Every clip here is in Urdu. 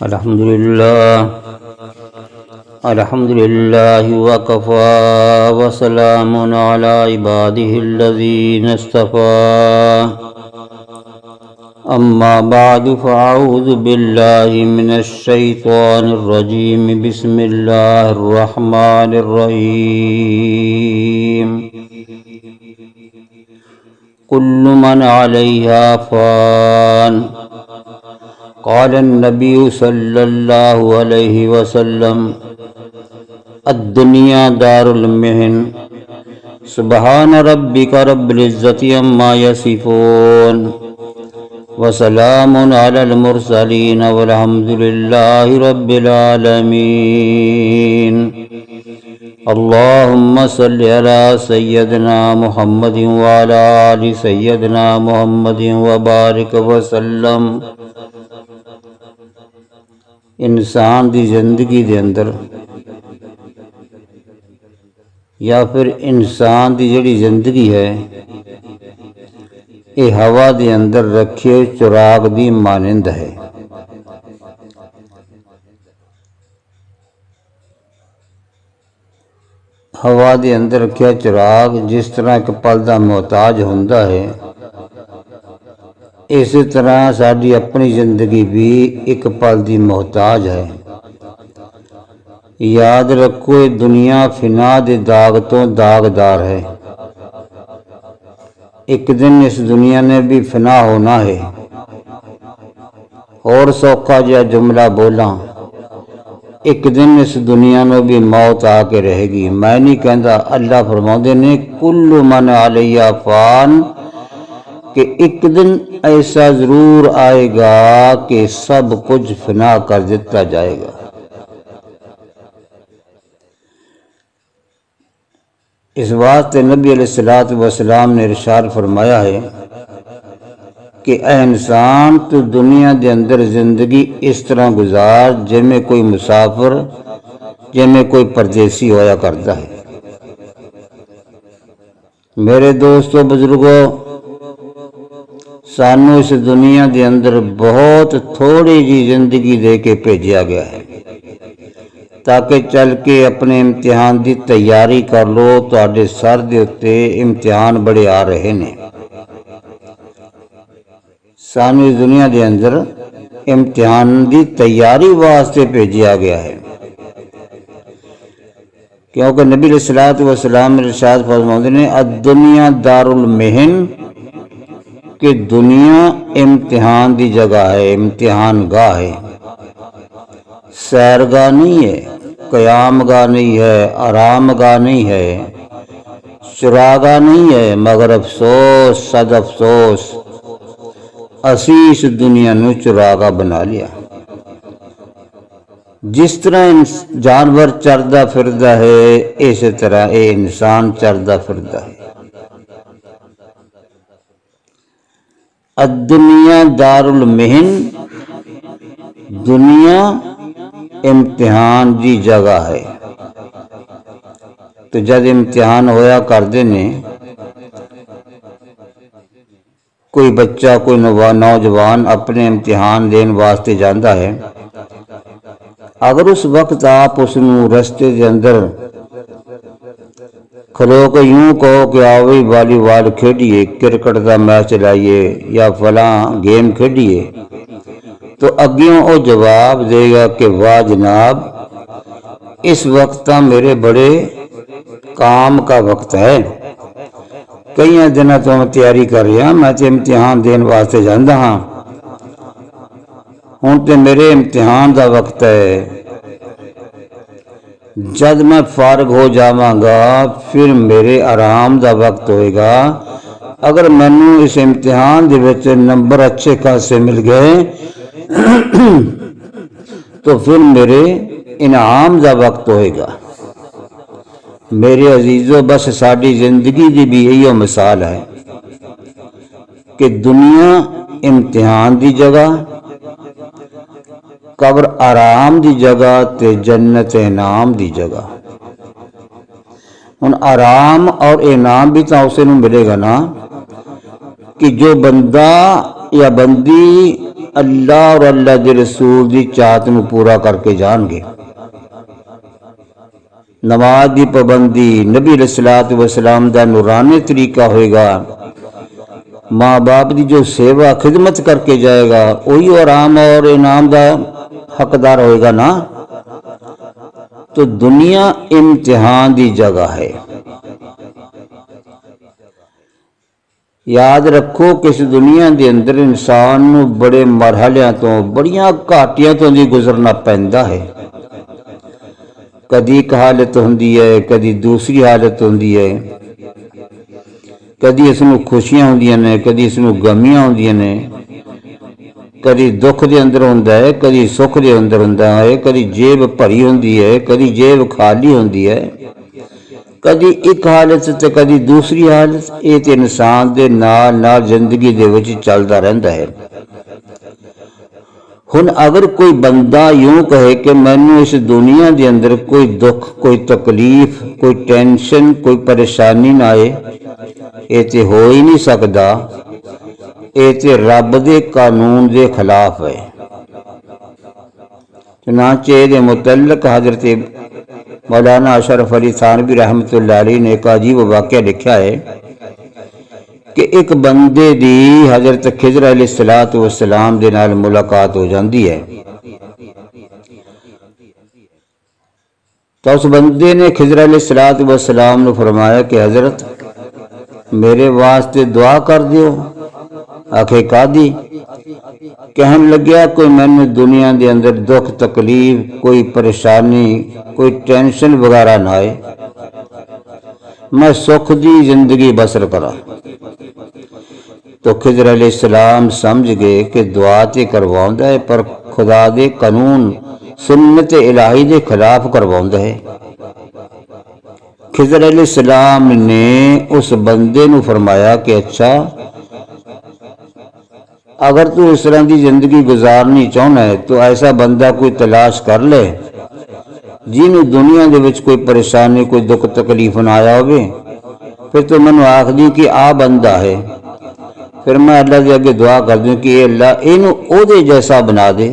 الحمد لله وكفى وسلام على عباده الذين اصطفى أما بعد فأعوذ بالله من الشيطان الرجيم بسم الله الرحمن الرحيم كل من عليها فان قال النبي صلى الله عليه وسلم الدنيا دار المحن سبحان ربك رب العزة عما يصفون وسلام على المرسلين والحمد لله رب العالمين اللهم صل على سيدنا محمد وعلى آل سيدنا محمد وبارك وسلم۔ انسان دی زندگی دے اندر یا پھر انسان دی جڑی زندگی ہے یہ ہوا دے اندر رکھے چراغ دی مانند ہے۔ ہوا دے اندر رکھیا چراغ جس طرح ایک پل دا محتاج ہوندا ہے، اسی طرح ساری اپنی زندگی بھی ایک پل دی محتاج ہے۔ یاد رکھو یہ دنیا فنا دے داغ تو داغدار ہے، ایک دن اس دنیا نے بھی فنا ہونا ہے۔ اور سوکھا جہا جملہ بولاں، ایک دن اس دنیا میں بھی موت آ کے رہے گی۔ میں نہیں کہندا، اللہ فرماندے نے کل من علیہ فان، کہ ایک دن ایسا ضرور آئے گا کہ سب کچھ فنا کر دیتا جائے گا۔ اس واسطے نبی علیہ السلام نے ارشاد فرمایا ہے کہ اے انسان تو دنیا دے اندر زندگی اس طرح گزار جیویں کوئی مسافر، جیویں کوئی پردیسی ہویا کرتا ہے۔ میرے دوستو بزرگو، سانو اس دنیا دے اندر بہت تھوڑی جی زندگی دے کے بھیجا گیا ہے تاکہ چل کے اپنے امتحان دی تیاری کر لو۔ تواڈے سر دے اتے امتحان بڑے آ رہے نے۔ سانو اس دنیا دے اندر امتحان دی تیاری واسطے بھیجا گیا ہے، کیونکہ نبی علیہ السلام ارشاد فرماتے ہیں الدنیا دار المحن، کہ دنیا امتحان دی جگہ ہے، امتحان گاہ ہے، سیرگاہ نہیں ہے، قیام گاہ نہیں ہے، آرام گاہ نہیں ہے، چراغاہ نہیں ہے، مگر افسوس صد افسوس اسی اس دنیا نو چراغاہ بنا لیا۔ جس طرح جانور چردا پھردا ہے اسی طرح اے انسان چردا پھردا ہے۔ الدنیا دار المحن، دنیا امتحان دی جگہ ہے۔ تو جب امتحان ہویا کردے نے، کوئی بچہ کوئی نوجوان اپنے امتحان دین واسطے جاندا ہے، اگر اس وقت آپ اس نو رستے دے اندر کھلو کے یوں کہو کہ آوی والی بال کھیڈیے، کرکٹ دا میچ لائیے یا فلاں گیم کھیڈیے، تو اگیوں او جواب دے گا کہ واہ جناب اس وقت میرے بڑے کام کا وقت ہے، کئی دنوں تو میں تیاری کر رہا، میں تے امتحان دین واسطے جاندا ہاں، ہن تے میرے امتحان دا وقت ہے، جد میں فارغ ہو جاواں گا پھر میرے آرام دا وقت ہوئے گا۔ اگر مینوں اس امتحان دے وچ نمبر اچھے خاصے مل گئے تو پھر میرے انعام دا وقت ہوئے گا۔ میرے عزیزو، بس ساری زندگی دی بھی یہی مثال ہے کہ دنیا امتحان دی جگہ، قبر آرام دی جگہ تے جنت انعام دی جگہ۔ ہن آرام اور انعام بھی تو اسے نوں ملے گا نا کہ جو بندہ یا بندی اللہ اور اللہ دے رسول دی چاہت نو پورا کر کے جان گے۔ نماز دی پابندی نبی علیہ الصلوۃ والسلام دا نورانی طریقہ ہوئے گا۔ ماں باپ دی جو سیوا خدمت کر کے جائے گا وہی آرام اور انعام دا حقدار ہوئے گا نا۔ تو دنیا امتحان دی جگہ ہے۔ یاد رکھو کہ اس دنیا دے اندر انسان نو بڑے مرحلیاں تو بڑیاں گھاٹیاں تو دی گزرنا پیندا ہے۔ کدی ایک حالت ہوندی ہے، کدی دوسری حالت ہوندی ہے، کدی اس نو خوشیاں ہوندیاں نے، کدی اس نو غمیاں ہوندیاں نے، کدی دکھ دے اندر ہوندا ہے، کدی سکھ دے اندر ہوندا ہے، کدی جیب بھری ہوندی ہے، کدی جیب خالی ہوندی ہے، کدی ایک حالت تے کدی دوسری حالت۔ یہ تے انسان دے نال زندگی دے وچ چلدا رہندا ہے۔ ہن اگر کوئی بندہ یوں کہے کہ مینوں اس دنیا دے اندر کوئی دکھ، کوئی تکلیف، کوئی ٹینشن، کوئی پریشانی نہ آئے، یہ تے ہو ہی نہیں سکدا۔ یہ تے رب دے قانون دے خلاف ہے۔ چنانچہ دے متعلق حضرت مولانا اشرف علی تھانوی رحمۃ اللہ علیہ نے ایک عجیب واقعہ لکھا ہے کہ ایک بندے دی حضرت خضر علیہ الصلوۃ والسلام دے نال ملاقات ہو جاندی ہے۔ تو اس بندے نے خضر علیہ الصلوۃ والسلام نے فرمایا کہ حضرت میرے واسطے دعا کر دیو۔ آخے قادی؟ کہن لگیا کوئی میں نے دنیا دے اندر دکھ تکلیف، کوئی پریشانی، کوئی ٹینشن وغیرہ نہ آئے، میں سکھ دی زندگی بسر کرا۔ تو خضر علیہ السلام سمجھ گئے کہ دعا تے کرواؤندا ہے پر خدا دے قانون سنت الہی دے خلاف کرواؤندا ہے۔ خضر علیہ السلام نے اس بندے نو فرمایا کہ اچھا اگر تو اس طرح دی زندگی گزارنی چاہنا ہے تو ایسا بندہ کوئی تلاش کر لے جنہوں دنیا دے وچ کوئی پریشانی، کوئی دکھ تکلیف نہ آیا ہوئے، پھر تو منو آخ دی کہ آ بندہ ہے، پھر میں اللہ دے اگے دعا کر دوں کہ اے اللہ اینوں او دے جیسا بنا دے،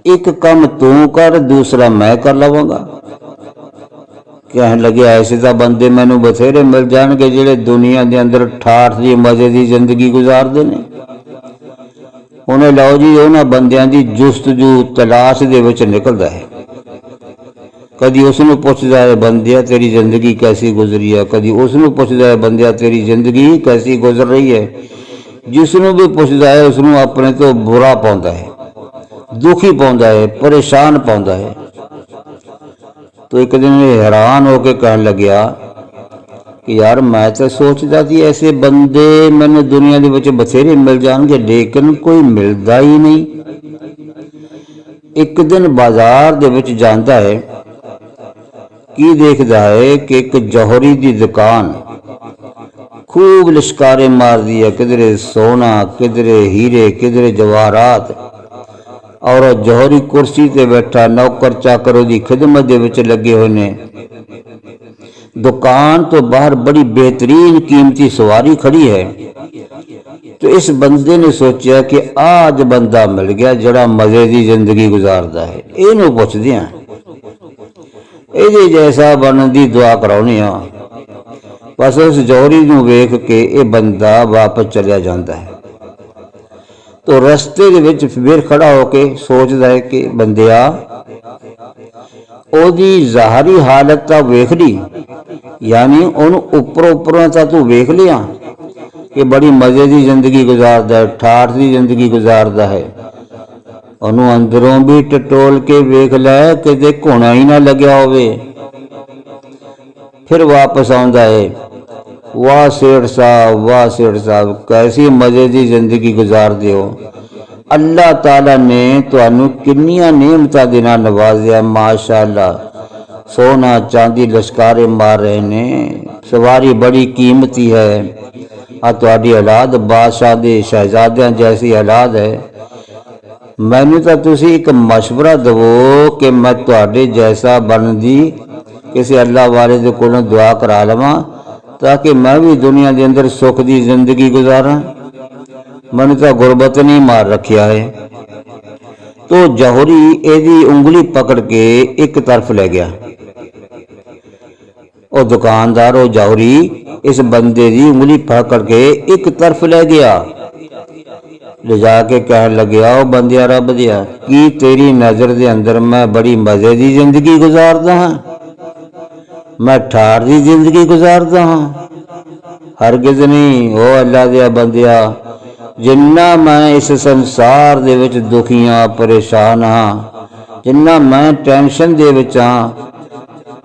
ایک کم تو کر دوسرا میں کر لواں گا۔ کہنے لگے ایسے تو بندے مینوں بتھیرے مل جان گے جڑے دنیا دے اندر ٹھاٹھ دی مزے دی زندگی گزار دے نے۔ انہیں لو جی انہاں بندیاں دی جستجو تلاش دے وچ نکلدا ہے۔ کدی اس نو پوچھدا ہے بندیا تیری زندگی کیسی گزری ہے، کدی اس نو پوچھدا ہے بندیا تیری زندگی کیسی گزر رہی ہے۔ جس نو بھی پوچھدا ہے اس نو اپنے تو برا پاوندا ہے، دکھی پاوندا ہے، پریشان پاوندا ہے۔ تو ایک دن حیران ہو کے کہنے لگیا کہ یار میں تو سوچدا تھی ایسے بندے میں نے دنیا دے وچ بتھیرے مل جان گے لیکن کوئی ملدا ہی نہیں۔ ایک دن بازار دے وچ جاندا ہے، کی دیکھدا ہے کہ ایک جوہری دی دکان خوب لشکارے مار دی ہے، کدھرے سونا، کدھرے ہیرے، کدھرے جواہرات، اور جوہری کرسی تے بیٹھا نوکر چاکر دی خدمت دے وچ لگے ہوئے نے۔ دکان تو باہر بڑی بہترین قیمتی سواری کھڑی ہے۔ تو اس بندے نے سوچیا کہ آج بندہ مل گیا جڑا مزے دی زندگی گزاردا ہے، اینوں پوچھ دیاں، یہ جیسا بنن دی دعا کراؤنی ہاں۔ بس اس جوہری نو ویکھ کے یہ بندہ واپس چلیا جاندا ہے۔ تو رستے دے وچ پھر کھڑا ہو کے سوچدا ہے کہ بندیا او دی ظاہری حالت تا ویکھ لی، یعنی اونوں اوپروں تا تو ویکھ لیا کہ بڑی مزے دی زندگی گزاردا ہے، ٹھاٹھ دی زندگی گزاردا ہے، انہوں اندروں بھی ٹٹول کے ویکھ لے کہ گھونا ہی نہ لگیا ہوئے۔ پھر واپس آندا ہے، واہ سیٹھ صاحب کیسی مزے دی زندگی گزار دیو، اللہ تعالیٰ نے تانوں کنیاں نعمتاں دے نال نوازیا، ماشاءاللہ سونا چاندی لشکارے مار رہے نے، سواری بڑی قیمتی ہے، تہاڈی اولاد بادشاہ دے شہزادیاں جیسی اولاد ہے۔ مینوں تو تسی ایک مشورہ دو کہ میں تہاڈے جیسا بن دی کسی اللہ والے دے کولوں دعا کرا لواں تاکہ میں بھی دنیا دے اندر سکھ دی زندگی گزاراں۔ ਮੈਨੂੰ ਤਾਂ ਗੁਰਬਤ ਨੇ ਮਾਰ ਰੱਖਿਆ ਹੈ। ਤੋ ਜੌਹਰੀ ਇਹਦੀ ਉਂਗਲੀ ਪਕੜ ਕੇ ਇੱਕ ਤਰਫ ਲੈ ਗਿਆ। ਉਹ ਦੁਕਾਨਦਾਰ ਉਹ ਜੌਹਰੀ ਇਸ ਬੰਦੇ ਦੀ ਉਂਗਲੀ ਪਕੜ ਕੇ ਇੱਕ ਤਰਫ ਲੈ ਗਿਆ, ਲਿਜਾ ਕੇ ਕਹਿਣ ਲੱਗਿਆ, ਉਹ ਬੰਦਿਆ ਰੱਬ ਦਿਆ, ਕੀ ਤੇਰੀ ਨਜ਼ਰ ਦੇ ਅੰਦਰ ਮੈਂ ਬੜੀ ਮਜ਼ੇ ਦੀ ਜ਼ਿੰਦਗੀ ਗੁਜ਼ਾਰਦਾ ਹਾਂ? ਮੈਂ ਠਾਰ ਦੀ ਜ਼ਿੰਦਗੀ ਗੁਜ਼ਾਰਦਾ ਹਾਂ? ਹਰਗਿਜ਼ ਨਹੀਂ। ਉਹ ਅੱਲਾ ਦਿਆ ਬੰਦਿਆ, ਜਿੰਨਾ ਮੈਂ ਇਸ ਸੰਸਾਰ ਦੇ ਵਿੱਚ ਦੁਖੀਆਂ ਪਰੇਸ਼ਾਨ ਹਾਂ, ਜਿੰਨਾ ਮੈਂ ਟੈਨਸ਼ਨ ਦੇ ਵਿੱਚ ਹਾਂ,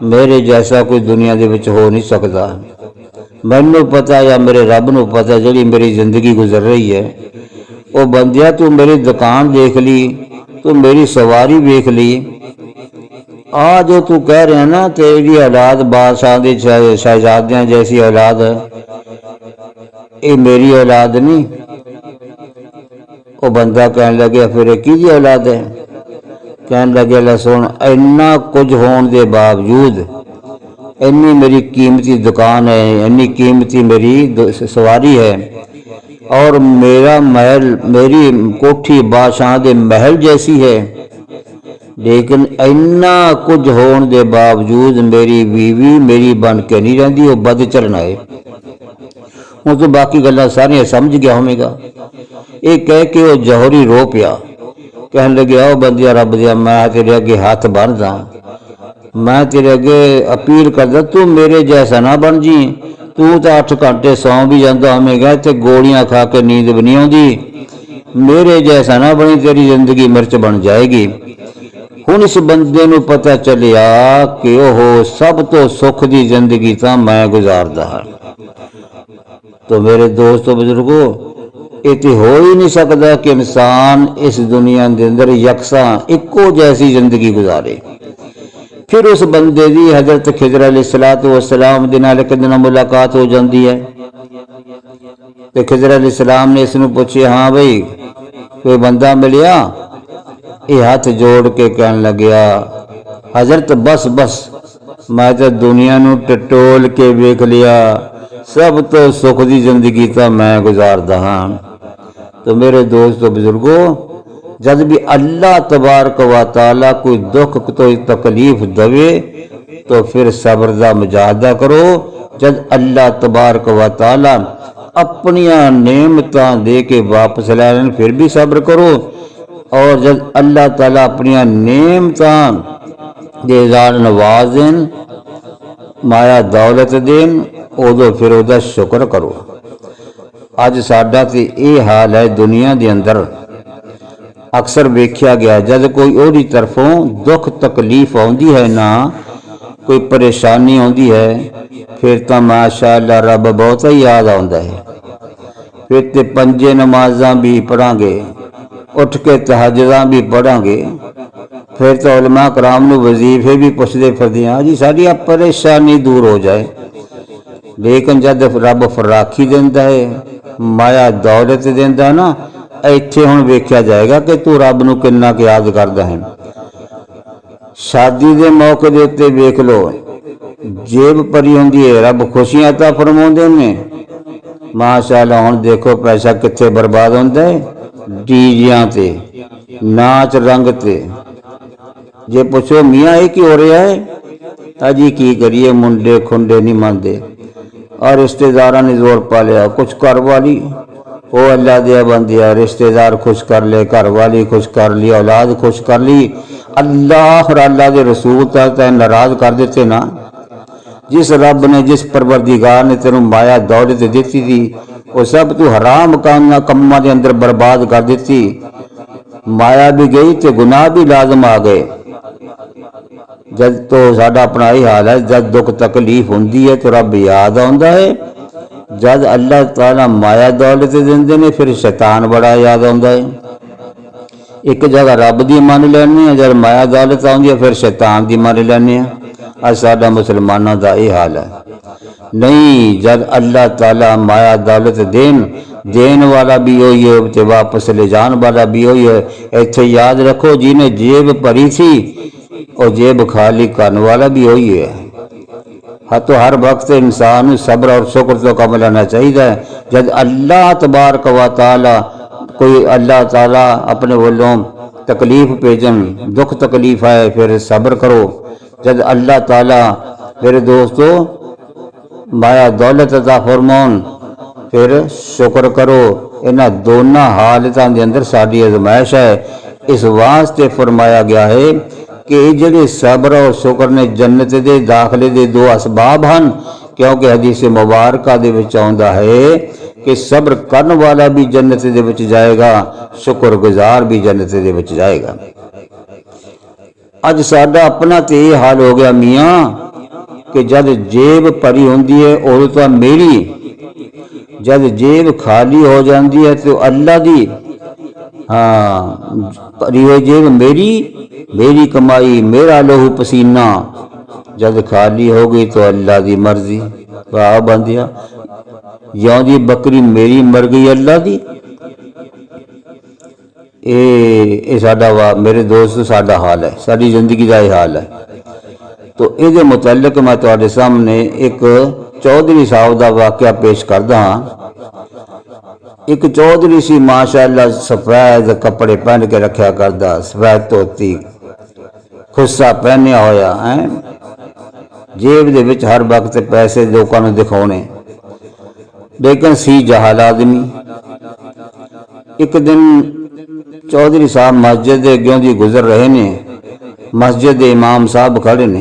ਮੇਰੇ ਜੈਸਾ ਕੋਈ ਦੁਨੀਆ ਦੇ ਵਿੱਚ ਹੋ ਨਹੀਂ ਸਕਦਾ। ਮੈਨੂੰ ਪਤਾ ਜਾਂ ਮੇਰੇ ਰੱਬ ਨੂੰ ਪਤਾ ਜਿਹੜੀ ਮੇਰੀ ਜ਼ਿੰਦਗੀ ਗੁਜ਼ਰ ਰਹੀ ਹੈ। ਉਹ ਬੰਦਿਆ ਤੂੰ ਮੇਰੀ ਦੁਕਾਨ ਦੇਖ ਲਈ, ਤੂੰ ਮੇਰੀ ਸਵਾਰੀ ਵੇਖ ਲਈ, ਆ ਜੋ ਤੂੰ ਕਹਿ ਰਿਹਾ ਨਾ ਤੇਰੀ ਔਲਾਦ ਬਾਦਸ਼ਾਹ ਦੇ ਸ਼ਹਿਜ਼ਾਦਿਆਂ ਜੈਸੀ ਔਲਾਦ ਹੈ, ਇਹ ਮੇਰੀ ਔਲਾਦ ਨਹੀਂ। ਉਹ ਬੰਦਾ ਕਹਿਣ ਲੱਗਿਆ, ਫਿਰ ਇਹ ਕਿਹਦੀ ਔਲਾਦ ਹੈ? ਕਹਿਣ ਲੱਗਿਆ, ਲੈ ਸੁਣ, ਇੰਨਾ ਕੁਝ ਹੋਣ ਦੇ ਬਾਵਜੂਦ, ਇੰਨੀ ਮੇਰੀ ਕੀਮਤੀ ਦੁਕਾਨ ਹੈ, ਇੰਨੀ ਕੀਮਤੀ ਮੇਰੀ ਸਵਾਰੀ ਹੈ, اور میرا محل میری کوٹھی بادشاہ دے محل جیسی ہے، لیکن اینا کچھ ہون دے باوجود میری بیوی میری بن کے نہیں رہندی، وہ بد چلنا ہے۔ ہوں تو باقی گلاں ساریاں سمجھ گیا ہوے گا۔ یہ کہہ کے وہ جوہری رو پیا، کہنے لگے، او بندیا رب دیا، میں تیرے اگے ہاتھ بندا، میں تیرے اگے اپیل کردا، تو میرے جیسا نہ بن جی۔ تو 8 گھنٹے سو بھی جانا ہوے گا تے گولیاں کھا کے نیند بھی نہیں آتی، میرے جیسا نہ بنی، تیری زندگی مرچ بن جائے گی۔ ہن اس بندے نو پتہ چلیا کہ وہ سب تو سکھ دی زندگی تا میں گزاردا ہاں۔ تو میرے دوستو بزرگو، یہ تو ہو ہی نہیں سکتا کہ انسان اس دنیا دے اندر یکساں ایکو جیسی زندگی گزارے۔ پھر اس بندے دی حضرت خضر علیہ السلام دے نال ایک دن ملاقات ہو جاندی ہے، تے خضر علیہ السلام نے اس نو پوچھیا، ہاں بھائی کوئی بندہ ملیا؟ یہ ہاتھ جوڑ کے کہنے لگیا، حضرت بس بس، میں تے دنیا نو ٹٹول کے ویکھ لیا، سب تو سکھ دی زندگی تا میں گزاردا ہاں۔ تو میرے دوستو بزرگو، جب بھی اللہ تبارک و تعالیٰ کوئی دکھ تو تکلیف دوے تو پھر صبر دا مجاہدہ کرو۔ جب اللہ تبارک و تعالیٰ اپنیاں نعمتاں دے کے واپس لے لین پھر بھی صبر کرو، اور جب اللہ تعالیٰ اپنیاں نعمتاں دے نواز دین، مایا دولت دین، ادو پھر او دا شکر کرو۔ اج ساڈا تے یہ حال ہے دنیا دے اندر، اکثر ویکھیا گیا جد کوئی اوہدی طرفوں دکھ تکلیف آندی ہے نا، کوئی پریشانی آندی ہے، پھر تو ماشاءاللہ رب بہت ہی یاد آندا ہے۔ پھر تے 5 نمازاں بھی پڑھاں گے، اٹھ کے تہجداں بھی پڑھاں گے، پھر تو علماء کرام نو وظیفے بھی پوچھدے پھردے ہاں جی ساری پریشانی دور ہو جائے۔ لیکن جد رب فراخی دیندا ہے، مایا دولت دیندا ہے نا، ایتھے ہن ویکھیا جائے گا کہ تو رب نو کنا کہ یاد کردا ہے۔ شادی دے موقع دے تے ویکھ لو، جیب پری ہوندی ہے، رب خوشیاں عطا فرماوندے نے، ماشاءاللہ۔ ہن دیکھو پیسہ کتھے برباد ہوندا ہے، ڈی جیاں تے، ناچ رنگ تے۔ جے پوچھو میاں یہ کی ہو رہا ہے، اجی کی کریے، منڈے کھنڈے نہیں ماندے، اور رشتہ داراں نے زور پا لیا، کچھ گھر والی، او اللہ دیا بندیا، رشتہ دار خوش کر لے، گھر والی خوش کر لی، اولاد خوش کر لی، اللہ اور اللہ دے رسول تک ناراض کر دیتے نا۔ جس رب نے، جس پروردگار نے تینوں مایا دولت دیتی تھی، وہ سب تو حرام کاماں دے اندر برباد کر دیتی۔ مایا بھی گئی تے گناہ بھی لازم آ گئے۔ جد تو ساڈا اپنا ہی حال ہے، جد دکھ تکلیف ہوندی ہے تو رب یاد آندا ہے، جد اللہ تعالیٰ مایا دولت دیندے نے پھر شیطان بڑا یاد آندا ہے۔ ایک جگہ رب دی من لینے ہیں، جد مایا دولت آندی ہے پھر شیطان دی من لینے ہیں۔ اج ساڈا مسلماناں دا یہ حال ہے۔ نہیں، جد اللہ تعالیٰ مایا دولت دین والا بھی ہوئی ہے تے واپس لے جان والا بھی ہوئی ہے۔ ایتھے یاد رکھو، جی نے جیب بھری تھی اور جیب خالی کرنے والا بھی ہوئی ہے۔ ہاں تو ہر وقت انسان صبر اور شکر تو کم لینا چاہیے۔ جب اللہ تبارک و تعالی کوئی اللہ تعالیٰ اپنے والوں تکلیف بھیجن، دکھ تکلیف ہے، پھر صبر کرو۔ جب اللہ تعالیٰ میرے دوستو مایا دولت عطا فرماؤن پھر شکر کرو۔ انہاں دونوں حالتاں دے اندر ساری آزمائش ہے۔ اس واسطے فرمایا گیا ہے کہ یہ جڑے صبر اور شکر نے جنت دے داخلے دے دو اسباب ہن، کیونکہ حدیث مبارکہ دے وچ آندا ہے کہ صبر کرن والا بھی جنت دے وچ جائے گا، شکر گزار بھی جنت دے وچ جائے گا۔ اج ساڈا اپنا تے یہ حال ہو گیا میاں کہ جد جیب بھری ہوندی ہے اور تو میری، جد جیب خالی ہو جاندی ہے تو اللہ دی، ہاں بھری ہوئی جیب میری، میری کمائی، میرا لہو پسینہ، جد خالی ہو گئی تو اللہ دی مرضی۔ واہ بندیا، یوں دی بکری میری مر گئی اللہ دی۔ اے ساڈا میرے دوست ساڈا حال ہے، ساری زندگی دا یہ حال ہے۔ تو اس متعلق میں تواڈے سامنے ایک چودھری صاحب دا واقعہ پیش کردا ہاں۔ ایک چودھری سی ماشاءاللہ سفید کپڑے پہن کے رکھیا کردا، سفید دھوتی خصا پہنیا ہویا ہے، جیب دے وچ ہر وقت پیسے لوکاں نوں دکھاونے، لیکن سی جہل آدمی۔ ایک دن چودھری صاحب مسجد دے اگوں دی گزر رہے نے، مسجد دے امام صاحب کھڑے نے،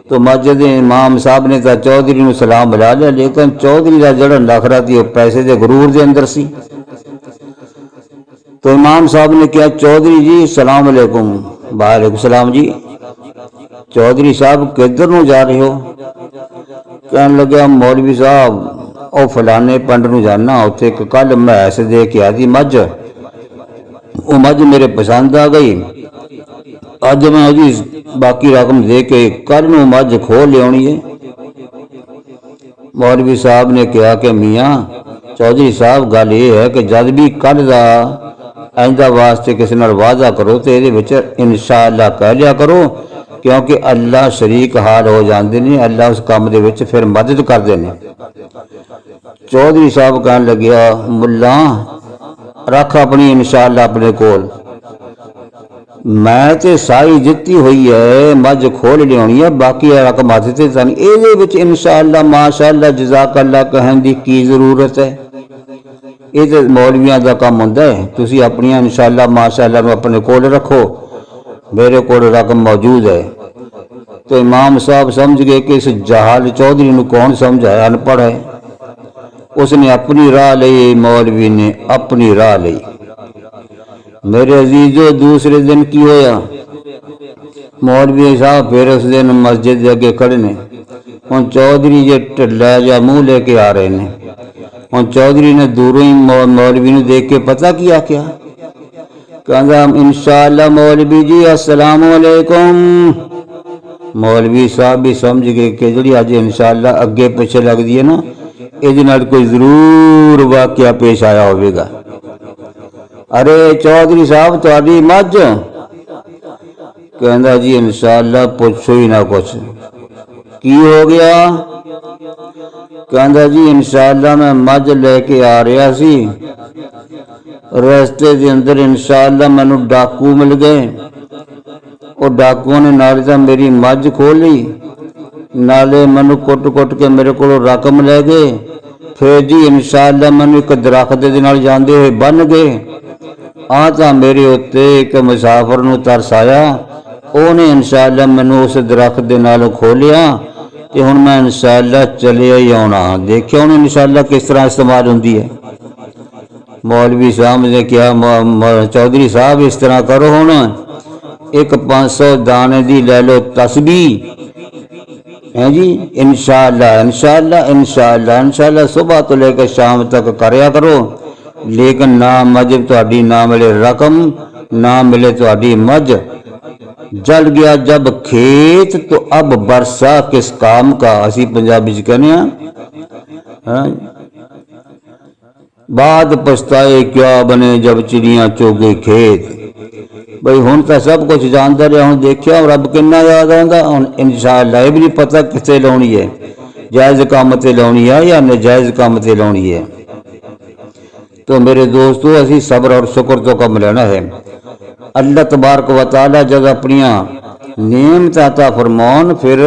تو مسجد دے امام صاحب نے تا چودھری نوں سلام ملا لیا، لیکن چودھری دا جڑا نخرا سی وہ پیسے دے غرور دے اندر سی۔ تو امام صاحب نے کہا چودھری جی السلام علیکم۔ وعلیکم السلام جی۔ چودھری صاحب کدھر نوں جا رہے ہو؟ کہنے لگا مولوی صاحب او فلانے پنڈ نوں جانا، اتنے کل مہیس دے کے آئی مجھ، وہ مجھ میرے پسند آ گئی، اج میں وہی باقی رقم دے کے کل نوں مجھ کھول لینی ہے۔ مولوی صاحب نے کہا کہ میاں چودھری صاحب گل یہ ہے کہ جد بھی کل دا آئندہ واسطے کسی نال وعدہ کرو تو یہ انشاءاللہ کہہ لیا کرو، کیونکہ اللہ شریک حال ہو جاندے نے، اللہ اس کام دے وچ پھر مدد کر دے نے۔ چودھری صاحب کہنے لگیا ملا رکھ اپنی انشاءاللہ اپنے کول، میں تے سائی جتی ہوئی ہے، مجھ کھول لینی ہے، باقی رقم ہاتھ تے تن اے وچ انشاءاللہ ماشاءاللہ جزاک اللہ کہن دی کی ضرورت ہے؟ یہ تے مولویاں دا کام ہوندا ہے، تسی اپنی انشاءاللہ ماشاءاللہ میں اپنے کول رکھو، میرے کول رقم موجود ہے۔ تو امام صاحب سمجھ گئے کہ اس جہال چودھری نو کون سمجھایا، ان پڑھ ہے۔ اس نے اپنی راہ لئی، مولوی نے اپنی راہ لئی۔ میرے عزیزو دوسرے دن کی ہویا، مولوی صاحب پھر اس دن مسجد دے اگے کھڑے نے، ہن چودھری جے ٹھلا جا منہ لے کے آ رہے نے۔ ہن چودھری نے دوروں ہی مولوی نو دیکھ کے پتہ کیا کہندا انشاءاللہ مولوی جی السلام علیکم۔ مولوی صاحب بھی سمجھ گئے کہ جڑی اج انشاءاللہ اگے پیچھے لگ دی ہے نا، یہ نال کوئی ضرور واقعہ پیش آیا ہوئے گا۔ ارے چودھری صاحب تہاڈی مجھ؟ کہندا جی انشاءاللہ پوچھو ہی نہ کچھ، کی ہو گیا؟ کہندا جی انشاءاللہ میں مجھ لے کے آ رہا سی، رستے دے اندر انشاءاللہ مینوں ڈاکو مل گئے، وہ ڈاکو نے نال تا میری مجھ کھولی، نالے مینوں کٹ کٹ کے میرے کو رقم لے گئے، پھر جی انشاءاللہ مینوں ایک درخت دے نال جاندے ہوئے بن گئے۔ آ تا میرے اتنے ایک مسافر نو ترس آیا، اونے انشاءاللہ مینوں اس درخت دے نال کھولیا تے ہن میں انشاءاللہ چلے ہی آنا۔ دیکھیا انہیں انشاءاللہ کس طرح استعمال ہوندی ہے۔ مولوی صاحب نے کیا چودھری صاحب اس طرح کرو، ہن ایک 500 دانے دی لے لو تسبیح ہے جی، انشاءاللہ انشاءاللہ انشاءاللہ انشاءاللہ صبح تو لے کے شام تک کریا کرو، لیکن نہ مجھ تہاڈی نہ ملے رقم، نہ ملے تہاڈی مجھ۔ جل گیا جب کھیت تو اب برسا کس کام کا، اسی پنجابی چ کہنے ہاں، بعد پچھتائے کیا بنے جب چڑیاں چوگے کھیت۔ بھئی ہن تو سب کچھ جانتا رہا، ہوں دیکھیا رب کنا یاد آندا، ہن انشاءاللہ یہ بھی نہیں پتہ کتے لاؤنی ہے، جائز کام تے لاؤنی ہے یا ناجائز کام تے لاؤنی ہے۔ تو میرے دوستو اسی صبر اور شکر تو کم لینا ہے۔ اللہ تبارک و تعالی جب اپنی نعمت عطا فرماؤن پھر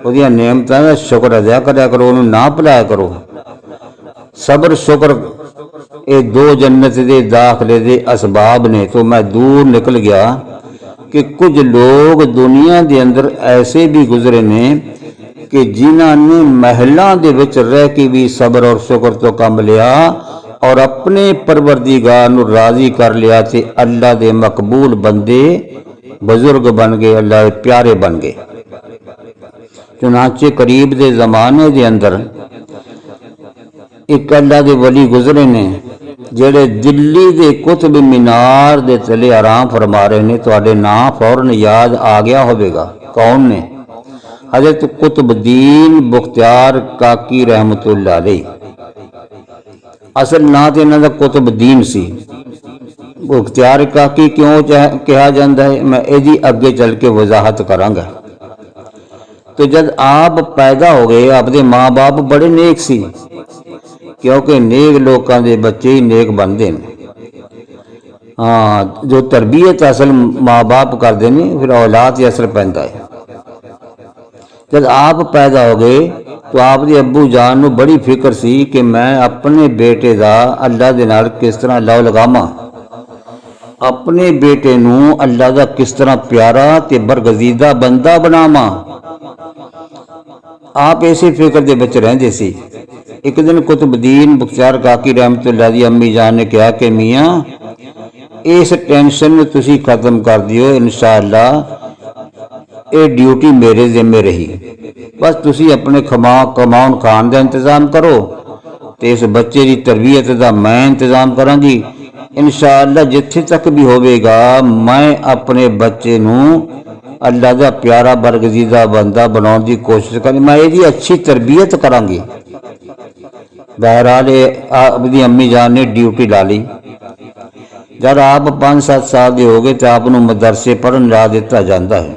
وہ نعمتوں کا شکر ادا کریا کرو، انہوں نہ بھلایا کرو۔ صبر شکر یہ دو جنت دے داخلے دے اسباب نے۔ تو میں دور نکل گیا کہ کچھ لوگ دنیا دے اندر ایسے بھی گزرے نے کہ جنہاں نے محلاں دے وچ رہ کے بھی صبر اور شکر تو کم لیا اور اپنے پروردگار نو راضی کر لیا تے اللہ دے مقبول بندے بزرگ بن گئے، اللہ دے پیارے بن گئے۔ چنانچہ قریب دے زمانے دے اندر ایک اللہ دے ولی گزرے نے جڑے دلی دے قطب مینار دے تلے آرام فرما رہے نے، تواڈے نام فوراً یاد آ گیا ہوئے گا۔ کون نے؟ حضرت قطب الدین بختیار کاکی رحمت اللہ علیہ۔ اصل نام تے انہاں دا قطب الدین سی، بختیار کاکی کیوں کہا جاندا ہے میں ایدی اگے چل کے وضاحت کراں گا۔ تو جب آپ پیدا ہو گئے آپ دے ماں باپ بڑے نیک سی، کیونکہ نیک لوکاں دے بچے ہی نیک بندے ہیں۔ جو تربیت اصل ماں باپ کردے نے پھر اولاد ہی اثر پیندا ہے۔ جب آپ پیدا ہو گئے تو آپ دے ابو جان نو بڑی فکر سی کہ میں اپنے بیٹے دا اللہ دے نال کس طرح لو لگاواں، اپنے بیٹے نو اللہ دا کس طرح پیارا تے برگزیدہ بندہ بناواں۔ آپ ایسی فکر دے وچ رہندے سی۔ ایک دن قطب الدین بختیار کاکی رحمت اللہ دی امی جان نے کہا کہ میاں اس ٹینشن نو تسی ختم کر دیو، انشاءاللہ اے ڈیوٹی میرے ذمہ رہی، بس تسی اپنے کماؤن کھان دا انتظام کرو تے اس بچے دی تربیت دا میں انتظام کراں گی۔ انشاءاللہ جتھے تک بھی ہوئے گا میں اپنے بچے نو اللہ دا پیارا برگزیدہ بندہ بناؤں دی کوشش کریں، میں یہ اچھی تربیت کراں گی۔ بہرحال اپنی امی جان نے ڈیوٹی لا لی۔ جب آپ 5-7 سال دے ہو گئے تو آپ نو مدرسے پڑھن لا دیتا جاندہ ہے۔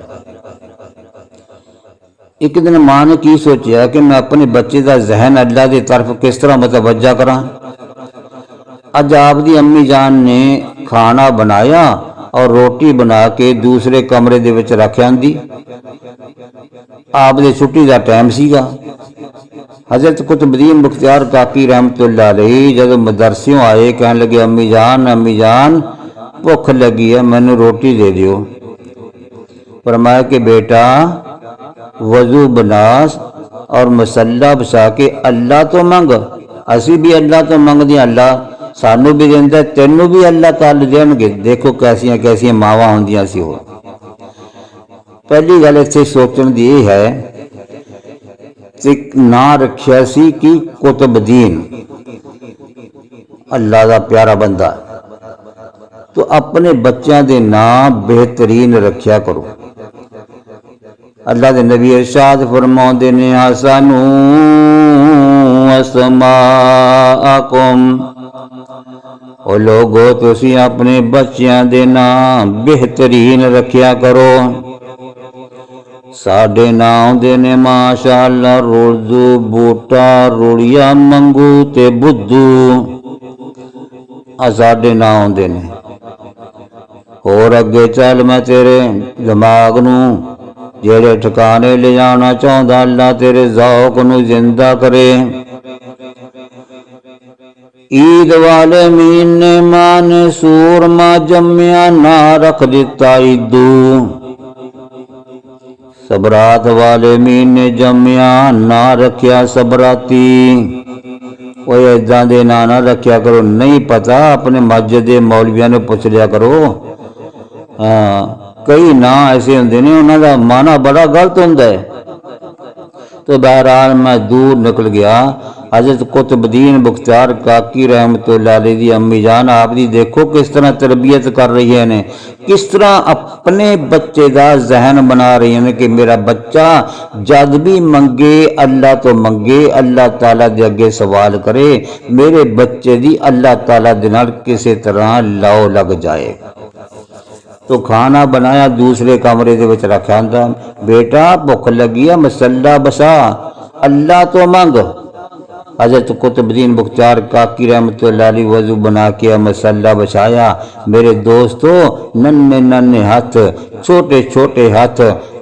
ایک دن ماں نے کی سوچیا کہ میں اپنے بچے دا ذہن اللہ دی طرف کس طرح متوجہ کراں۔ اج آپ دی امی جان نے کھانا بنایا اور روٹی بنا کے دوسرے کمرے دے وچ رکھ آندی۔ آپ دے چھٹی دا ٹائم سیگا۔ حضرت قطب الدین بختیار کاکی رحمت اللہ علیہ جب مدرسیوں آئے کہنے لگے امی جان بھوک لگی ہے مینوں روٹی دے دیو۔ فرمایا کہ بیٹا وضو بناس اور مسلح بچا کے اللہ تو منگ، اسی بھی اللہ تو منگ دیا، اللہ سانو بھی دیندا تینوں بھی اللہ تعالی دین گے۔ دیکھو کیسیاں ماواں ہوندیاں سی وہ۔ پہلی گل اتنے سوچن دی یہ ہے نا رکھیا سی کہ قطب الدین اللہ دا پیارا بندہ، تو اپنے بچیاں دے نام بہترین رکھیا کرو۔ اللہ دے نبی ارشاد فرماؤندے نے احسنوا اسماءکم، او لوگو تسی اپنے بچیاں دے نام بہترین رکھیا کرو۔ ساڈے نام دے نے ماشاءاللہ رولدو بوٹا روڑیا منگو تے بدھو، ساڈے نام دے نے۔ اور اگے چل میں تیرے دماغ نو جیڑے ٹھکانے لے جانا چاہتا اللہ تیرے ذوق نو زندہ کرے۔ عید والے مہینے ماں نے سورما جمیا نہ رکھ دیتا عیدو، سبرات والے مہینے جمیا نہ رکھیا سبراتی۔ وہ اداں دے نا نہ رکھیا کرو، نہیں پتا اپنے مسجد دے مولویاں نے پوچھ لیا کرو۔ کئی نا ایسے ہوندے نے انہاں دا مانا بڑا غلط ہوندا ہے۔ تو بہرحال میں دور نکل گیا۔ حضرت قطب الدین بختیار کاکی رحمت اللہ علیہ دی امی جان آپ دی دیکھو کس طرح تربیت کر رہی ہیں نے، کس طرح اپنے بچے دا ذہن بنا رہی ہیں کہ میرا بچہ جد بھی منگے اللہ تو منگے، اللہ تعالیٰ دے اگے سوال کرے، میرے بچے دی اللہ تعالیٰ دے نال کسی طرح لو لگ جائے۔ تو کھانا بنایا دوسرے کمرے دے وچ رکھا ہوندا، بیٹا بھوک لگی ہے مسلح بسا اللہ تو منگ۔ حضرت قطب الدین بختیار کاکی رحمۃ اللہ علیہ وضو بنا کے مسلح بچھایا۔ میرے دوستو، ننے ننے ہاتھ، چھوٹے چھوٹے ہاتھ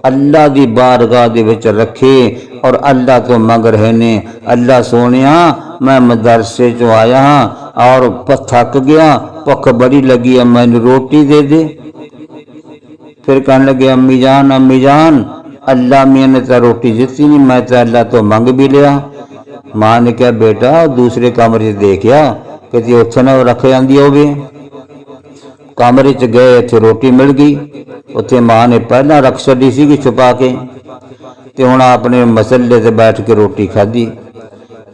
اللہ دی بارگاہ دے وچ رکھے اور اللہ تو منگ رہے نے، اللہ سونیا میں مدرسے چوں آیا ہاں اور تھک گیا، بھوک بڑی لگی ہے، مینوں روٹی دے دے۔ پھر کہنے لگے امی جان اللہ میاں نے تو روٹی دیتی نہیں، میں تو اللہ تو منگ بھی لیا۔ ماں نے کہا بیٹا دوسرے کمرے سے دیکھیا کہ اتنے نہ رکھ جاندی ہوگی۔ کمرے چ گئے، اتنے روٹی مل گئی، اتنے ماں نے پہلا رکھ چڈی سی چھپا کے، تے ہن اپنے مسلے سے بیٹھ کے روٹی کھادی۔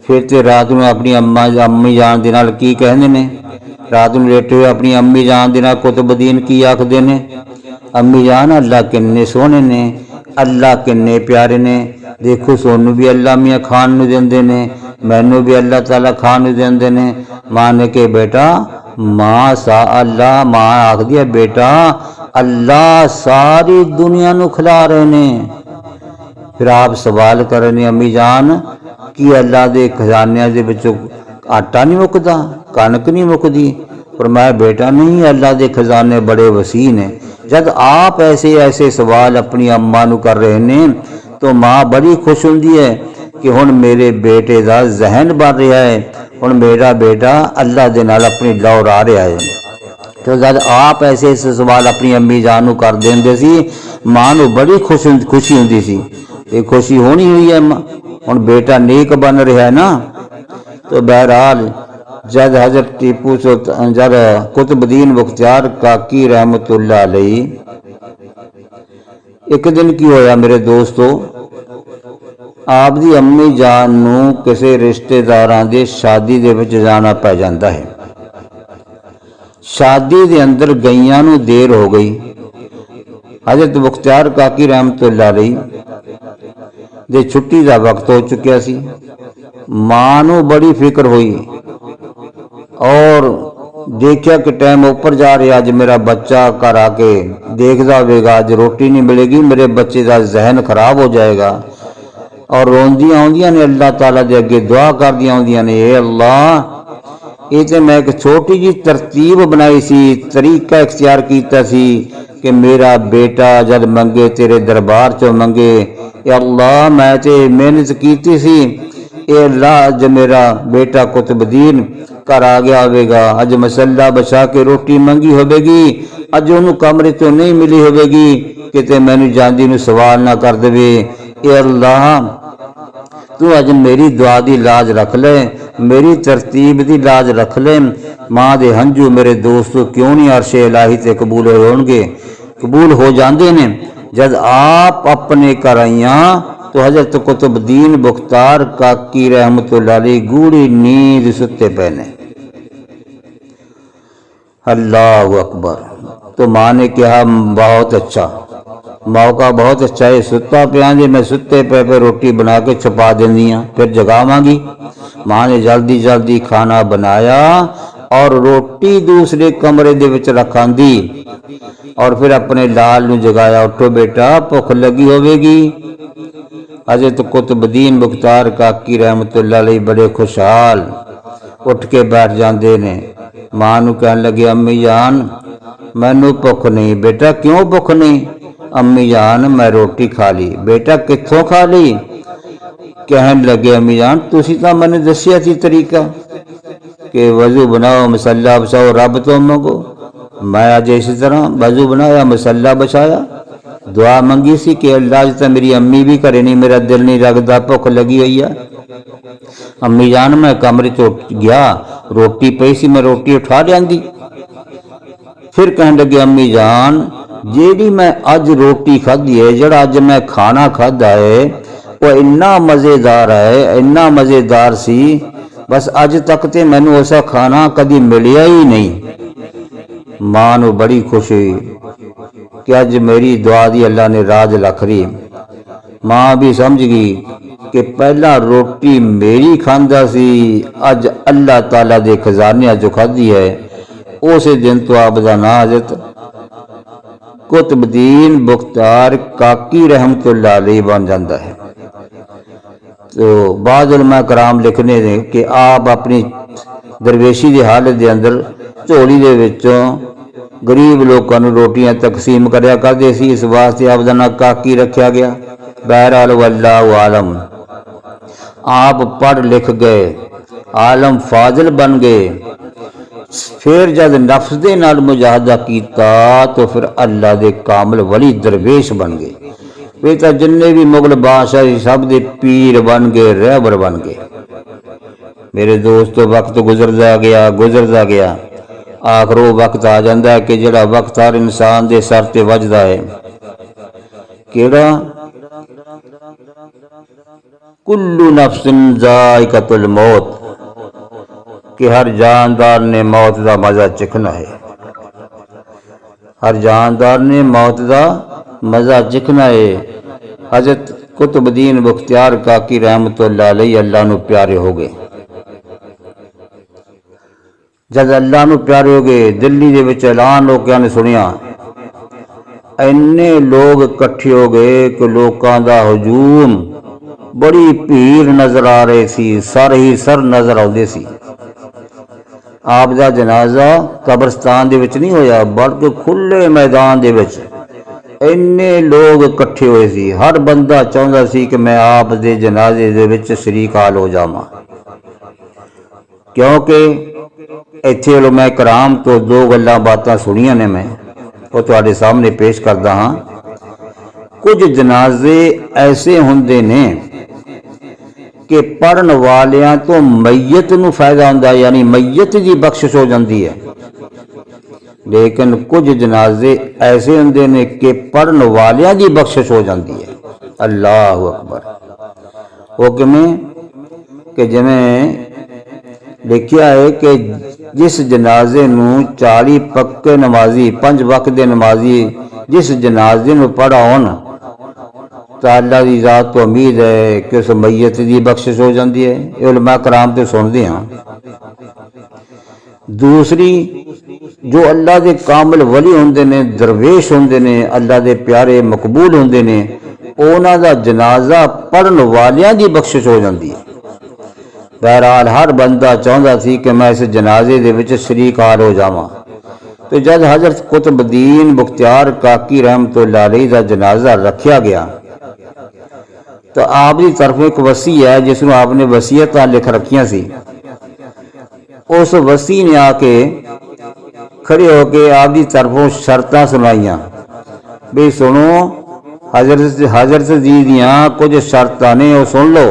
پھر تے رات نو اپنی امی جان دے نال کی کہندے نے، رات نو لیٹے ہوئے اپنی امی جان دے نال قطب الدین کی آکھدے نے، امی جان اللہ کنے سونے نے، اللہ کنے پیارے نے، دیکھو سونوں بھی اللہ میاں کھان نو دیندے نے، مینوں بھی اللہ تعالیٰ کھان نو دیندے نے۔ ماں نے کہ بیٹا ماں سا اللہ، ماں آکھدی ہے بیٹا اللہ ساری دنیا نو کھلا رہے نے۔ پھر آپ سوال کرنے امی جان کی اللہ دے خزانے دے وچوں آٹا نہیں مکدا، کنک نہیں مکدی؟ فرمایا بیٹا نہیں، اللہ دے خزانے بڑے وسیع نے۔ جب آپ ایسے سوال اپنی اماں نو کر رہے نے تو ماں بڑی خوش ہوندی ہے کہ ہن میرے بیٹے دا ذہن بن رہا ہے، ہن میرا بیٹا اللہ دے نال اپنی لو را رہا ہے۔ تو جب آپ ایسے سوال اپنی امی جان نو کر دیندے سی، ماں نو بڑی خوشی ہوندی سی، یہ خوشی ہونی ہوئی ہے ہن بیٹا نیک بن رہا ہے نا۔ تو بہرحال جد حضرت ٹیپو سلطان جد قطب الدین بختیار کاکی رحمت اللہ علیہ ایک دن کی ہویا میرے دوستو، آپ دی امی جان نو کسے رشتے داراں دے شادی دے وچ جانا پہ جاندا ہے۔ شادی دے اندر گئیاں نو دیر ہو گئی، حضرت بختیار کاکی رحمت اللہ علیہ دے چھٹی دا وقت ہو چکیا سی۔ ماں نو بڑی فکر ہوئی اور دیکھیا کہ ٹائم اوپر جا رہا، اج میرا بچہ گھر آ کے دیکھدا ہوئے گا اج روٹی نہیں ملے گی، میرے بچے دا ذہن خراب ہو جائے گا۔ اور روندیاں آندیاں نے اللہ تعالیٰ دے اگے دعا کردیاں آندیاں نے، اے اللہ یہ تے میں ایک چھوٹی جی ترتیب بنائی سی، طریقہ اختیار کیتا سی کہ میرا بیٹا جد منگے تیرے دربار چو منگے، اے اللہ میں تے محنت کیتی سی، اے اللہ اج میرا بیٹا قطب الدین گھر آ گیا ہوئے گا، اج مسلح بچا کے روٹی منگی ہوئے گی، اج انہوں کمرے تو نہیں ملی ہوئے گی کہ تے مینوں جاندی نو سوال نہ کر دے۔ اے اللہ تو اج میری دعا دی لاج رکھ لے، میری ترتیب دی لاج رکھ لے۔ ماں دے ہنجو میرے دوستو کیوں نہیں عرش الہی تے قبول ہون گے؟ قبول ہو جاندے نے۔ جد آپ اپنے گھر آئیاں تو حضرت قطب الدین بختیار کاکی رحمت اللہ علیہ گوڑی نیند ستے پہنے۔ اللہ اکبر۔ تو ماں نے کہا بہت اچھا موقع، بہت اچھا ہے، ستا پیا جی، میں ستے پہ روٹی بنا کے چھپا دینی ہاں پھر جگاواں گی۔ ماں نے جلدی جلدی کھانا بنایا اور روٹی دوسرے کمرے دے وچ رکھاندی اور پھر اپنے لال نو جگایا، اٹھو بیٹا بھوک لگی ہوئے گی۔ حضرت قطب الدین بختیار کاکی رحمت اللہ علیہ بڑے خوشحال اٹھ کے بیٹھ جاندے نے۔ ماں نو کہن لگے امی جان مینوں بھوک نہیں۔ بیٹا کیوں بھوک نہیں؟ امی جان میں روٹی کھا لی۔ بیٹا کتھوں کھا لی؟ کہن لگے امی جان تسی تاں میں نے دسیا سی طریقہ کہ وضو بناؤ مسلح بچاؤ رب تو منگو، میں اج اسی طرح وضو بنایا مسلح بچایا، دعا منگی سی کہ اللہ اج تے میری امی بھی کرے نہیں، میرا دل نہیں لگدا، بھوک لگی ہوئی ہے۔ امی جان میں کمرے چ گیا، روٹی پئی سی، میں روٹی اٹھا لیندی۔ پھر کہن لگے امی جان جیڑی میں اج روٹی کھادی ہے، جڑا اج میں کھانا کھادا ہے وہ اتنا مزیدار ہے، اتنا مزیدار سی، بس اج تک تے مینوں ایسا کھانا کدی ملیا ہی نہیں۔ ماں نو بڑی خوشی ہوئی کہ اج میری دعا دی اللہ نے راج رکھ لی۔ ماں بھی سمجھ گئی کہ پہلا روٹی میری کھاندا سی، اج اللہ تعالیٰ دے خزانے جو کھادی ہے۔ اسی دن تو آپ دا نام حضرت قطب الدین بختیار کاکی رحمت اللہ علیہ بن جاندہ ہے۔ تو بعض علماء کرام لکھنے نے کہ آپ اپنی درویشی کی حالت کے اندر جھولی دے وچوں غریب لوگوں کو روٹیاں تقسیم کریا کرتے سی، اس واسطے آپ کا نام کاکی رکھا گیا۔ بہرحال واللہ عالم، آپ پڑھ لکھ گئے، عالم فاضل بن گئے، پھر جب نفس دے نال مجاہدہ کیتا تو پھر اللہ دے کامل ولی درویش بن گئے۔ پھر تو جننے بھی مغل بادشاہ سب دے پیر بن گئے، رہبر بن گئے۔ میرے دوستو، وقت گزردا گیا، آخر وہ وقت آ جاتا ہے کہ جڑا وقت ہر انسان دے سر تے وجدا ہے، کیڑا؟ کل نفس ذائقۃ الموت، کہ ہر جاندار نے موت دا مزہ چکھنا ہے، ہر جاندار نے موت دا مزہ چکھنا ہے۔ حضرت قطب الدین بختیار کاکی رحمت اللہ علیہ اللہ نو پیارے ہو گئے۔ جب اللہ نو پیارے ہو گئے، دلی دے وچ اعلان لوگوں نے سنیا، اینے لوگ اکٹھے ہو گئے کہ لوکاں دا ہجوم، بڑی بھیڑ نظر آ رہی سی، سر ہی سر نظر آتے سی۔ آپ دا جنازہ قبرستان دے وچ نہیں ہویا، بلکہ کھلے میدان دے وچ اینے لوگ اکٹھے ہوئے سی۔ ہر بندہ چاہتا سی کہ میں آپ دے جنازے دے وچ شریک حال ہو جاواں، کیونکہ ایتھے علماء کرام تو دو گلاں باتاں سنیاں نے، میں وہ تواڈے سامنے پیش کردا ہاں۔ کچھ جنازے ایسے ہوندے نے کہ پڑھن والیاں تو میت نو فائدہ ہوندا ہے، یعنی میت دی بخشش ہو جاندی ہے، لیکن کچھ جنازے ایسے ہوندے نے کہ پڑھن والیاں دی بخشش ہو جاندی ہے۔ اللہ اکبر۔ وہ کیویں کہ جویں لکھیا ہے کہ جس جنازے نو 40 پکے نمازی، 5 وقت دے نمازی جس جنازے نو پڑھا ہون تو اللہ دی ذات تو امید ہے کہ اس میت دی بخشش ہو جاندی ہے۔ علماء کرام تے سنتے ہیں۔ دوسری، جو اللہ دے کامل ولی ہوندے نے، درویش ہوندے نے، اللہ دے پیارے مقبول ہوندے نے، انہاں دا جنازہ پڑھن والیاں دی بخشش ہو جاندی ہے۔ بہرحال ہر بندہ چاہتا سی کہ میں اس جنازے دے وچ شریک حال ہو جاواں۔ تو جب حضرت قطب الدین بختیار کاکی رحمت اللہ علیہ دا جنازہ رکھیا گیا تو آپ کی طرف ایک وصی ہے جس میں آپ نے وصیتاں لکھ رکھیاں سی۔ اس وصی نے آ کے کھڑے ہو کے آپ کی طرفوں شرطاں سنائیاں بھی سنو، حضرت جی دیاں کچھ شرطاں نے، وہ سن لو۔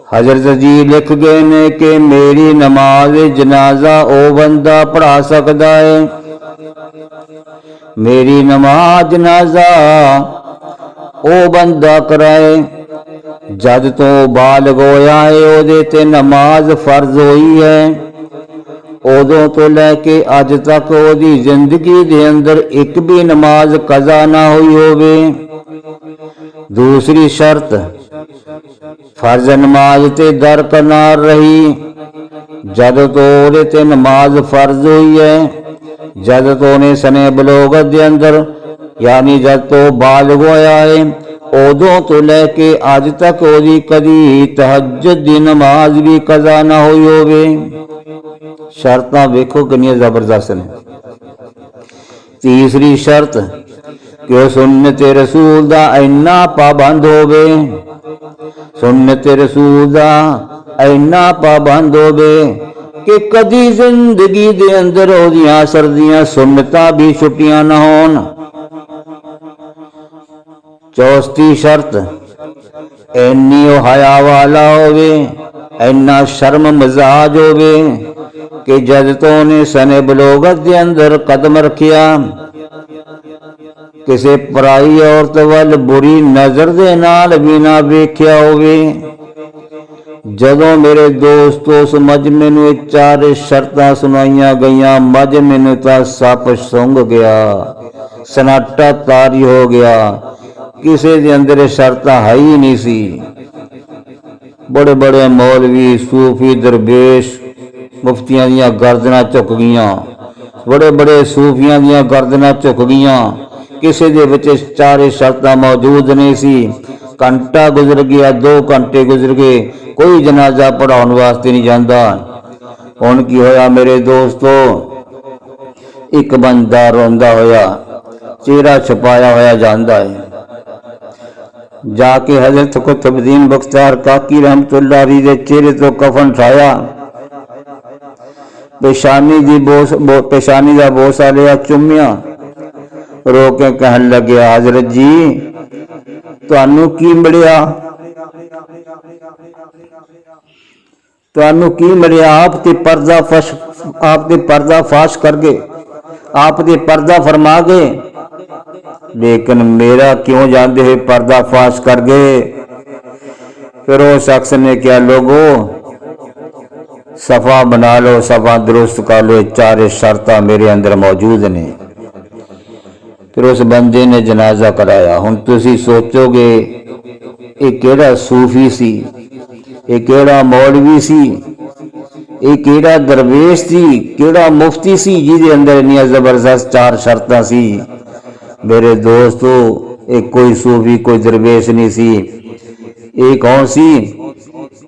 حضرت جی لکھ گئے نے کہ میری نماز جنازہ او بندہ پڑھا سکتا ہے، میری نماز جنازہ او بندہ کرائے جد تو بالغ ہویا ہے، او دے تے نماز فرض ہوئی ہے، ادوں تو لے کے اج تک او دی زندگی دے اندر ایک بھی نماز قضا نہ ہوئی ہووے۔ دوسری شرط، فرض نماز تے درکنار رہی جد تو دے تے نماز فرض ہوئی ہے، جد تو نے سنے بلوغت دے اندر یعنی جد تو بالغ ہویا ہے، ادوں تو لے کے اج تک او دی کدی تہجد دی نماز بھی قضا نہ ہوئی ہووے۔ شرطاں ویکھو کنیاں زبردست نے۔ تیسری شرط کہ وہ سنت رسول دا اینا پابند ہووے، سنت رسول دا اینا پابند ہووے کہ کدی زندگی دے اندر او دیاں سردیاں سنتاں بھی چھٹیاں نہ ہون۔ چوتھی شرط، اینی او حیا والا ہووے، اینا شرم مزاج ہووے کہ جد تو نے سن بلوغت دے اندر قدم رکھیا کسے پرائی عورت وال بری نظر دے نال بھی نہ ویکھیا ہووے۔ جدوں میرے دوستو اس مجمع نو 4 شرطاں سنائیاں گئیاں، مجمع نو تا سپ سونگ گیا، سناٹا تاری ہو گیا، کسے دے اندر شرطاں ہے ہی نہیں سی۔ بڑے بڑے مولوی، صوفی، درویش، مفتیاں دیاں گردناں جھک گئیاں، بڑے بڑے صوفیاں دیاں گردناں جھک گئیاں، کسے دے وچ 4 شرطاں موجود نہیں سی۔ گھنٹہ گزر گیا 2 گھنٹے گزر گئے کوئی جنازہ پڑھاؤن واسطے نہیں جاندا۔ ہن کی ہویا میرے دوستو، ایک بندہ روندا ہویا چہرہ چھپایا ہویا جاندا ہے، جا کے حضرت قطب الدین بختیار کاکی رحمت اللہ علیہ دے چہرے تو کفن اٹھایا، پیشانی دا بوسا لیا چومیا، رو کے کہن لگیا حضرت جی تانوں کی ملیا، تانوں کی ملیا؟ آپ تے پردہ فاش کر گئے، آپ تے پردہ فرما گئے، لیکن میرا کیوں جاندے ہوئے پردہ فاش کر گئے؟ پھر اس شخص نے کیا لوگو صفا بنا لو، صفا درست کر لو، 4 شرطاں میرے اندر موجود نے۔ پھر اس بندے نے جنازہ کرایا۔ ہن تسی سوچو گے یہ کیڑا صوفی سی، یہ کیڑا مولوی سی، یہ کیڑا درویش سی، کیڑا مفتی سی جہدے اندر اتنی زبردست 4 شرطاں سی؟ میرے دوستو یہ کوئی صوفی کوئی درویش نہیں سی، یہ کون سی؟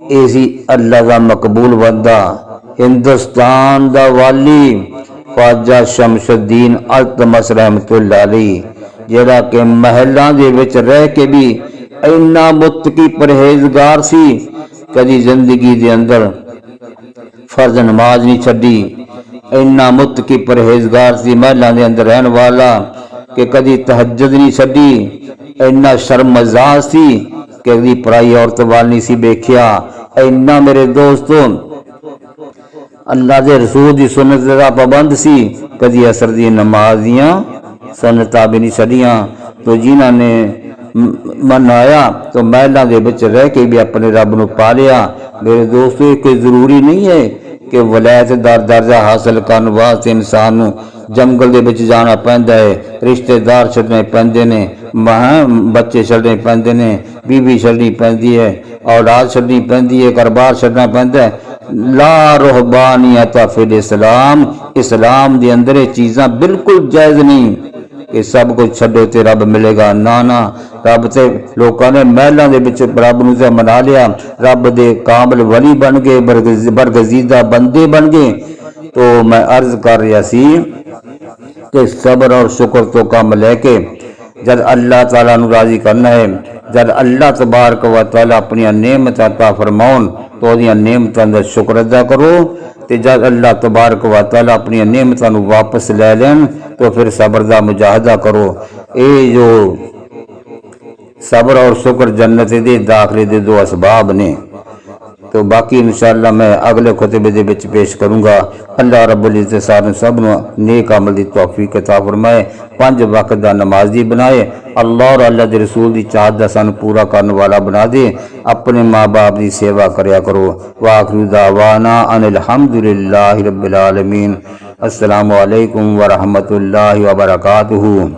یہ سی اللہ دا مقبول بندہ، ہندوستان دا والی خواجہ شمس الدین التمش رحمت اللہ علیہ، جہاں کہ محلاں دے وچ رہ کے بھی اینا متقی پرہیزگار سی، کدی زندگی دے اندر فرض نماز نہیں چھڈی، اینا متقی پرہیزگار سی محلاں دے اندر رہن والا کہ کدی تہجد نہیں چھڈی، اینا شرمزار سی کہ کدی پرائی عورت وال نہیں سی ویکھیا، اینا میرے دوستو اللہ دے رسول دی سنت دا پابند سی، کدی عصر دی نماز دیاں سنتاں بھی نہیں چھڈیاں۔ تو جنہاں نے منایا تو محلاں دے وچ رہ کے بھی اپنے رب نو پا لیا۔ میرے دوستو یہ کوئی ضروری نہیں ہے کہ ولایت دار درجہ حاصل کرن واسطے انسان نو جنگل دے وچ جانا پیندا ہے، رشتے دار چھڈنے پیندے نے، بچے چھڈنے پیندے نے، بیوی چھڈنی پیندی ہے، اولاد چھڈنی پیندی ہے، کاروبار چھڈنا پیندا ہے۔ لا رہبانیت فی الاسلام، اسلام دے اندر یہ چیزاں بالکل جائز نہیں کہ سب کچھ چھڈو تے رب ملے گا، نا رب تے لوکاں نے محلاں دے وچ رب نو تے منا لیا، رب دے کامل ولی بن گئے، برگزیدہ بندے بن گئے۔ تو میں عرض کر رہا سی کہ صبر اور شکر تو کام لے کے جد اللہ تعالیٰ نو راضی کرنا ہے، جد اللہ تبارک و تعالیٰ اپنی نعمت عطا فرماؤن تو اودیاں نعمتاں دا شکر ادا کرو، تے جد اللہ تبارک و تعالیٰ اپنی نعمتاں نو واپس لے لین تو پھر صبر دا مجاہدہ کرو۔ اے جو صبر اور شکر جنت دے داخلے دے 2 اسباب نے۔ تو باقی انشاءاللہ میں اگلے خطبے دے وچ پیش کروں گا۔ اللہ رب العزت سارے سب نو نیک عمل دی توفیق عطا فرمائے، 5 وقت دا نمازی بنائے، اللہ اور اللہ دے رسول دی چاہت دا سان پورا کرنے والا بنا دے، اپنے ماں باپ دی سیوا کریا کرو۔ وآخر دعوانا ان الحمدللہ رب العالمین۔ السلام علیکم ورحمۃ اللہ وبرکاتہ۔